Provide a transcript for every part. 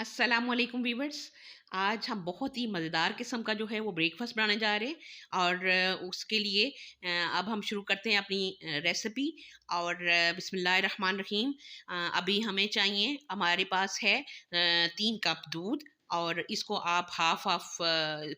अस्सलामुअलैकुम वीवर्स। आज हम बहुत ही मज़ेदार किस्म का जो है वो ब्रेकफास्ट बनाने जा रहे हैं और उसके लिए अब हम शुरू करते हैं अपनी रेसिपी। और बिस्मिल्लाहिर्रहमानिर्रहीम। अभी हमें चाहिए, हमारे पास है 3 कप दूध। और इसको आप हाफ हाफ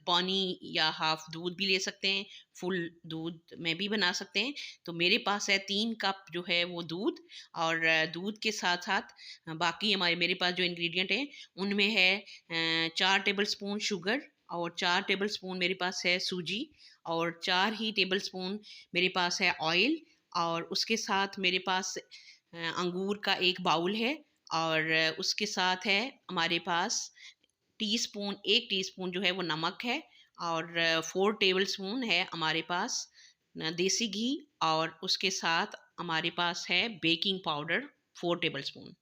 पानी या हाफ दूध भी ले सकते हैं, फुल दूध में भी बना सकते हैं। तो मेरे पास है 3 कप जो है वो दूध। और दूध के साथ साथ बाकी हमारे मेरे पास जो इंग्रेडिएंट है उनमें है 4 टेबल स्पून शुगर, और 4 टेबल स्पून मेरे पास है सूजी, और 4 ही टेबल स्पून मेरे पास है ऑयल। और उसके साथ मेरे पास अंगूर का एक बाउल है। और उसके साथ है हमारे पास टीस्पून 1 टीस्पून जो है वो नमक है। और 4 टेबल स्पून है हमारे पास देसी घी। और उसके साथ हमारे पास है बेकिंग पाउडर 4 टेबल स्पून।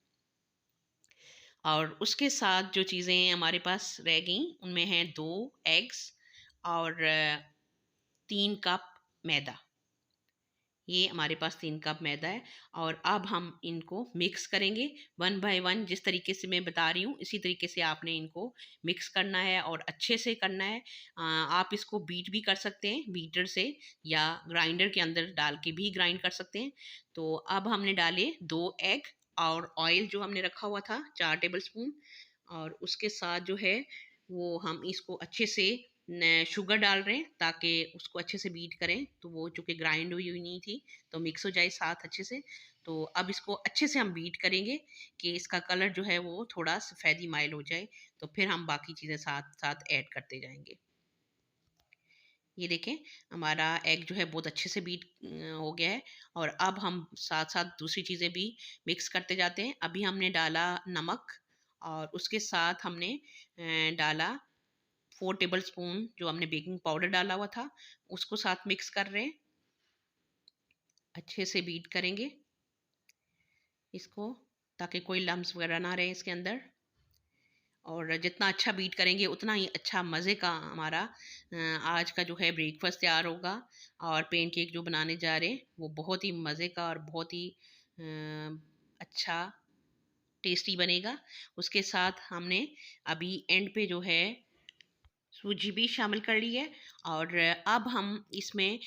और उसके साथ जो चीज़ें हमारे पास रह गई उनमें हैं 2 एग्स और 3 कप मैदा। ये हमारे पास 3 कप मैदा है। और अब हम इनको मिक्स करेंगे वन बाय वन। जिस तरीके से मैं बता रही हूँ इसी तरीके से आपने इनको मिक्स करना है और अच्छे से करना है। आप इसको बीट भी कर सकते हैं बीटर से, या ग्राइंडर के अंदर डाल के भी ग्राइंड कर सकते हैं। तो अब हमने डाले 2 एग, और ऑयल जो हमने रखा हुआ था 4 टेबल स्पून। और उसके साथ जो है वो हम इसको अच्छे से शुगर डाल रहे हैं ताकि उसको अच्छे से बीट करें, तो वो चूँकि ग्राइंड हुई हुई नहीं थी तो मिक्स हो जाए साथ अच्छे से। तो अब इसको अच्छे से हम बीट करेंगे कि इसका कलर जो है वो थोड़ा सफ़ेदी माइल हो जाए। तो फिर हम बाकी चीज़ें साथ साथ ऐड करते जाएंगे। ये देखें, हमारा एग जो है बहुत अच्छे से बीट हो गया है। और अब हम साथ साथ दूसरी चीज़ें भी मिक्स करते जाते हैं। अभी हमने डाला नमक, और उसके साथ हमने डाला 4 टेबल स्पून जो हमने बेकिंग पाउडर डाला हुआ था, उसको साथ मिक्स कर रहे हैं। अच्छे से बीट करेंगे इसको ताकि कोई लम्स वगैरह ना रहे इसके अंदर। और जितना अच्छा बीट करेंगे उतना ही अच्छा मज़े का हमारा आज का जो है ब्रेकफास्ट तैयार होगा। और पेनकेक जो बनाने जा रहे हैं वो बहुत ही मज़े का और बहुत ही अच्छा टेस्टी बनेगा। उसके साथ हमने अभी एंड पे जो है सूजी भी शामिल कर ली है। और अब हम इसमें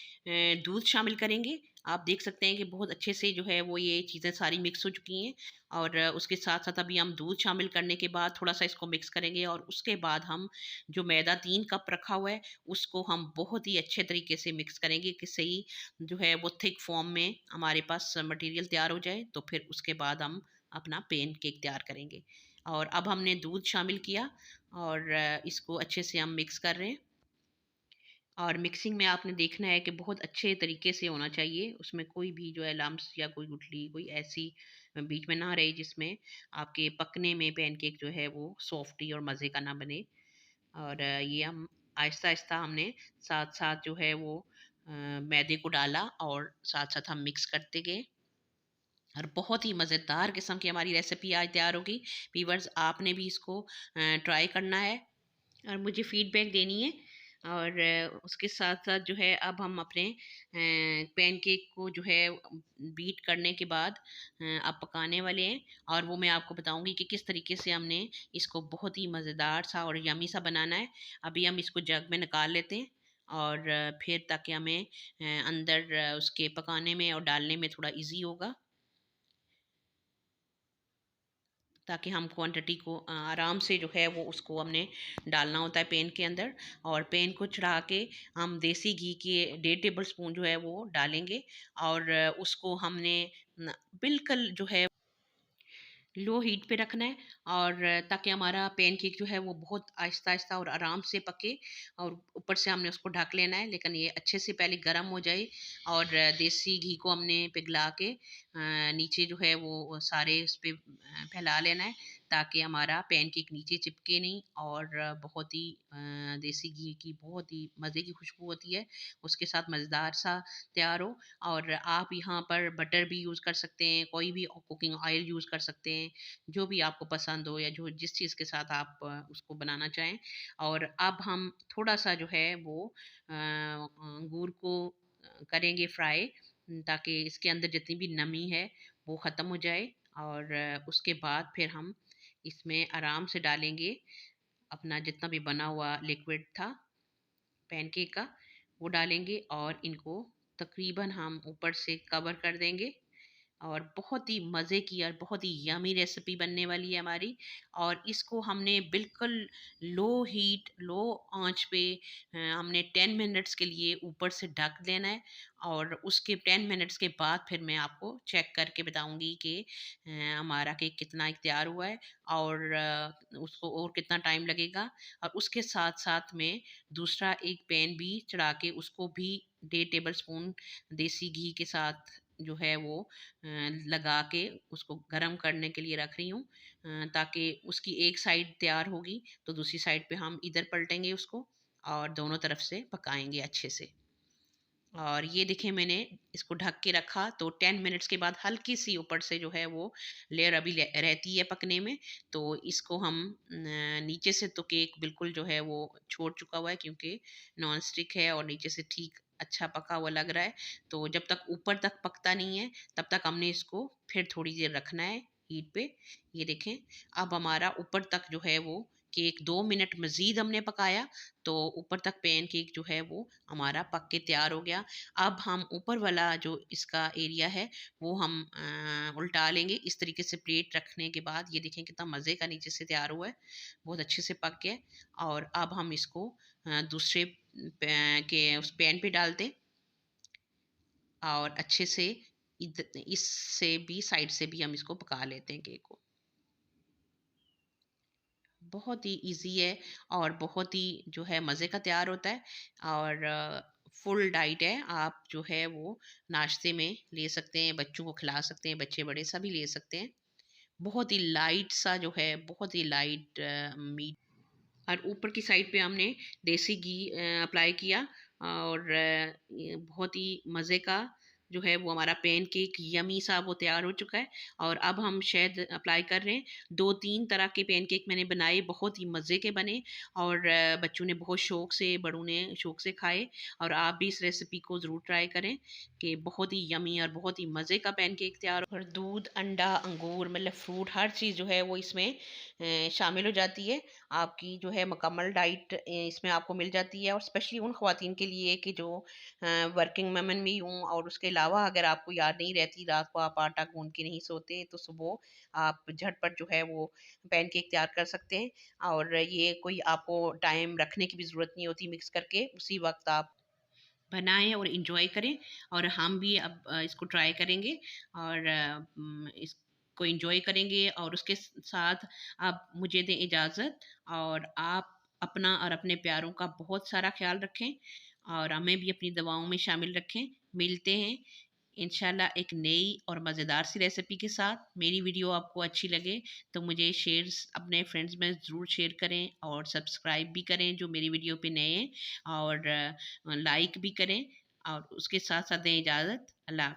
दूध शामिल करेंगे। आप देख सकते हैं कि बहुत अच्छे से जो है वो ये चीज़ें सारी मिक्स हो चुकी हैं। और उसके साथ साथ अभी हम दूध शामिल करने के बाद थोड़ा सा इसको मिक्स करेंगे। और उसके बाद हम जो मैदा 3 कप रखा हुआ है उसको हम बहुत ही अच्छे तरीके से मिक्स करेंगे कि सही जो है वो थिक फॉर्म में हमारे पास मटेरियल तैयार हो जाए। तो फिर उसके बाद हम अपना पेन केक तैयार करेंगे। और अब हमने दूध शामिल किया, और इसको अच्छे से हम मिक्स कर रहे हैं। और मिक्सिंग में आपने देखना है कि बहुत अच्छे तरीके से होना चाहिए, उसमें कोई भी जो है लम्स या कोई गुठली कोई ऐसी बीच में ना रहे जिसमें आपके पकने में पैनकेक जो है वो सॉफ्टी और मज़े का ना बने। और ये हम आहिस्ता आहिस्ता हमने साथ साथ जो है वो मैदे को डाला और साथ साथ हम मिक्स करते गए। और बहुत ही मज़ेदार किस्म की हमारी रेसिपी आज तैयार होगी। वीवर्स, आपने भी इसको ट्राई करना है और मुझे फीडबैक देनी है। और उसके साथ साथ जो है अब हम अपने पैनकेक को जो है बीट करने के बाद अब पकाने वाले हैं। और वो मैं आपको बताऊंगी कि किस तरीके से हमने इसको बहुत ही मज़ेदार सा और यमी सा बनाना है। अभी हम इसको जग में निकाल लेते हैं। और फिर ताकि हमें अंदर उसके पकाने में और डालने में थोड़ा इजी होगा, ताकि हम क्वांटिटी को आराम से जो है वो उसको हमने डालना होता है पेन के अंदर। और पेन को चढ़ा के हम देसी घी के 1.5 टेबल स्पून जो है वो डालेंगे। और उसको हमने बिल्कुल जो है लो हीट पे रखना है। और ताकि हमारा पैनकेक जो है वो बहुत आहिस्ता आहिस्ता और आराम से पके। और ऊपर से हमने उसको ढक लेना है, लेकिन ये अच्छे से पहले गर्म हो जाए। और देसी घी को हमने पिघला के नीचे जो है वो सारे उस पे फैला लेना है ताकि हमारा पैनकेक नीचे चिपके नहीं। और बहुत ही देसी घी की बहुत ही मज़े की खुशबू होती है, उसके साथ मज़ेदार सा तैयार हो। और आप यहाँ पर बटर भी यूज़ कर सकते हैं, कोई भी कुकिंग ऑयल यूज़ कर सकते हैं, जो भी आपको पसंद हो या जो जिस चीज़ के साथ आप उसको बनाना चाहें। और अब हम थोड़ा सा जो है वो अंगूर को करेंगे फ्राई, ताकि इसके अंदर जितनी भी नमी है वो ख़त्म हो जाए। और उसके बाद फिर हम इसमें आराम से डालेंगे अपना जितना भी बना हुआ लिक्विड था पैनकेक का, वो डालेंगे और इनको तकरीबन हम ऊपर से कवर कर देंगे। और बहुत ही मज़े की और बहुत ही यमी रेसिपी बनने वाली है हमारी। और इसको हमने बिल्कुल लो हीट, लो आंच पे हमने 10 मिनट्स के लिए ऊपर से ढक देना है। और उसके 10 मिनट्स के बाद फिर मैं आपको चेक करके बताऊंगी कि हमारा केक कितना तैयार हुआ है और उसको और कितना टाइम लगेगा। और उसके साथ साथ में दूसरा एक पैन भी चढ़ा के उसको भी 1.5 टेबल स्पून देसी घी के साथ जो है वो लगा के उसको गरम करने के लिए रख रही हूँ, ताकि उसकी एक साइड तैयार होगी तो दूसरी साइड पे हम इधर पलटेंगे उसको और दोनों तरफ से पकाएंगे अच्छे से। और ये देखिए मैंने इसको ढक के रखा तो 10 मिनट्स के बाद हल्की सी ऊपर से जो है वो लेयर अभी रहती है पकने में। तो इसको हम नीचे से तो केक बिल्कुल जो है वो छोड़ चुका हुआ है, क्योंकि नॉन स्टिक है और नीचे से ठीक अच्छा पका हुआ लग रहा है। तो जब तक ऊपर तक पकता नहीं है तब तक हमने इसको फिर थोड़ी देर रखना है हीट पे। ये देखें, अब हमारा ऊपर तक जो है वो केक 2 मिनट मज़ीद हमने पकाया तो ऊपर तक पैन केक जो है वो हमारा पक के तैयार हो गया। अब हम ऊपर वाला जो इसका एरिया है वो हम उल्टा लेंगे इस तरीके से प्लेट रखने के बाद। ये देखें कितना मज़े का नीचे से तैयार हुआ है, बहुत अच्छे से पक गया है। और अब हम इसको दूसरे के उस पैन पे डाल दें और अच्छे से इससे भी साइड से भी हम इसको पका लेते हैं केक को। बहुत ही इजी है और बहुत ही जो है मज़े का तैयार होता है। और फुल डाइट है, आप जो है वो नाश्ते में ले सकते हैं, बच्चों को खिला सकते हैं, बच्चे बड़े सभी ले सकते हैं। बहुत ही लाइट सा जो है, बहुत ही लाइट मीट। और ऊपर की साइड पे हमने देसी घी अप्लाई किया। और ये बहुत ही मज़े का जो है वो हमारा पैन केक यमी सा वो तैयार हो चुका है। और अब हम शहद अप्लाई कर रहे हैं। 2-3 तरह के पैन केक मैंने बनाए, बहुत ही मज़े के बने। और बच्चों ने बहुत शौक से, बड़ों ने शौक से खाए। और आप भी इस रेसिपी को ज़रूर ट्राई करें कि बहुत ही यमी और बहुत ही मज़े का पैन केक तैयार। और दूध, अंडा, अंगूर मतलब फ्रूट हर चीज़ जो है वो इसमें शामिल हो जाती है। आपकी जो है मुकम्मल डाइट इसमें आपको मिल जाती है। और स्पेशली उन ख़वातीन के लिए कि जो वर्किंग वुमन भी हूँ और उसके अलावा अगर आपको याद नहीं रहती, रात को आप आटा गूंद के नहीं सोते, तो सुबह आप झटपट जो है वो पैनकेक तैयार कर सकते हैं। और ये कोई आपको टाइम रखने की भी ज़रूरत नहीं होती, मिक्स करके उसी वक्त आप बनाएं और इन्जॉय करें। और हम भी अब इसको ट्राई करेंगे और इसको इन्जॉय करेंगे। और उसके साथ आप मुझे दें इजाज़त। और आप अपना और अपने प्यारों का बहुत सारा ख्याल रखें और हमें भी अपनी दवाओं में शामिल रखें। मिलते हैं इंशाल्लाह एक नई और मज़ेदार सी रेसिपी के साथ। मेरी वीडियो आपको अच्छी लगे तो मुझे शेयर्स अपने फ्रेंड्स में ज़रूर शेयर करें और सब्सक्राइब भी करें जो मेरी वीडियो पे नए हैं। और लाइक भी करें। और उसके साथ साथ दें इजाज़त। अल्लाह।